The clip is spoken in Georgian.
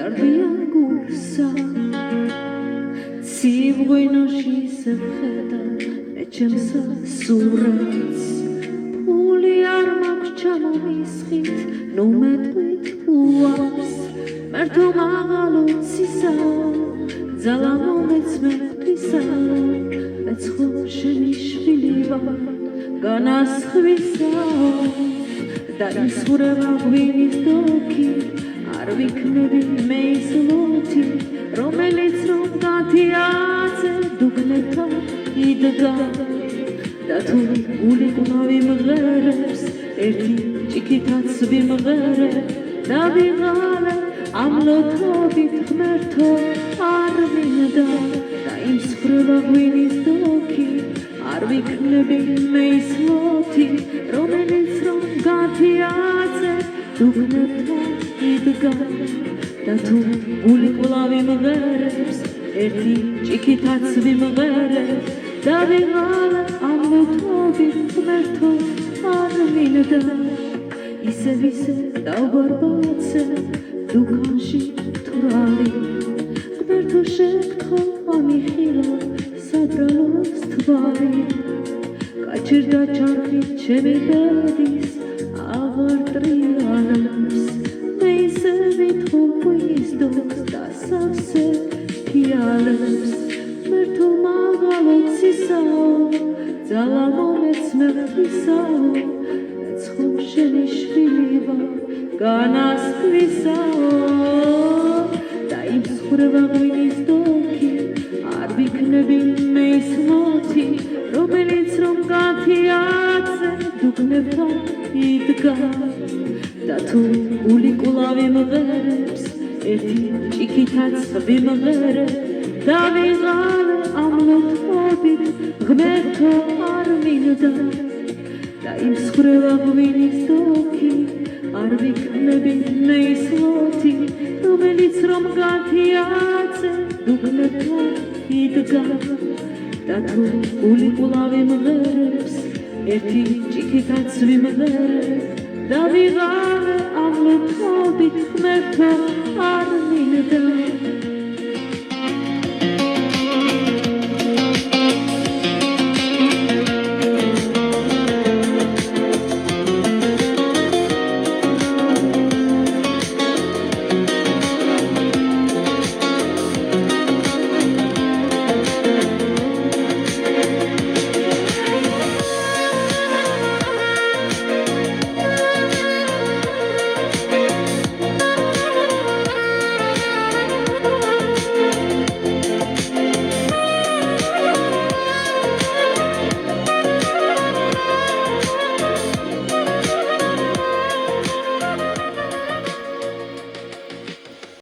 დარბიან გულსა ციბრინოში შეხედა მე ჩემს სურათს ფული არ მაქვს ჩამომისხით ნუ მეტყვით უავს მართო მაღალოცისა ძალა მომეცმეთისა მეც ხო შენი შვილი ვარ განასხვისა და ისურება ღვინის დოქი არ ვიქნები მე ის ლოთი რომელიც რომ გათიაზე დუქნებთან იდგა და თუ გული ყნავი მღერებს ერთი ჭიქითაც ვიმღერე და ვიღალე ამ ლოთობით ღმერთო არ მინდა და იმ სხრება ღვინის დოქი არ ვიქნები მე ის ლოთი რომელიც რომ გათიაზე დუქნებთან იდგა და თუ გული ყლავი მღერებს ერთი ჭიქითაც ვიმღერე და ვიღალე ამ ლოთობით ღმერთო არ მინდა ისევ დავბარბაცე დუქანში თვრალი ღმერთო შეგთხო ამიხილა საბრალოს თვალი გაჩერდა ჩარხი ჩემი ბედის აღარ ტრიალებს მე ისე ვითხოვ ღვინის დოქს და სავსე ფიალებს ღმერთო მაღალოცისაო ძალა მომეცმეთისაო მეც ხო შენი შვილი ვარ განასხვისაო და იმ სხრება ღვინის დოქი არ ვიქნები მე ის ლოთი რომელიც რომ გათიაზე დუქნებთან იდგა და თუ გული ყლავი მღერებს ერთი ჭიქითაც ვიმღერე და ვიღალე ამ ლოთობით ღმერთო არ მინდა და იმ სხრება ღვინის დოქი არ ვიქნები მე ის ლოთი რომელიც რომ გათიაზე დუქნებთან იდგა და თუ გული ყლავი მღერებს ერთი ჭიქითაც ვიმღერე და ვიღალე ამ ლოთობით ღმერთო არ მინდა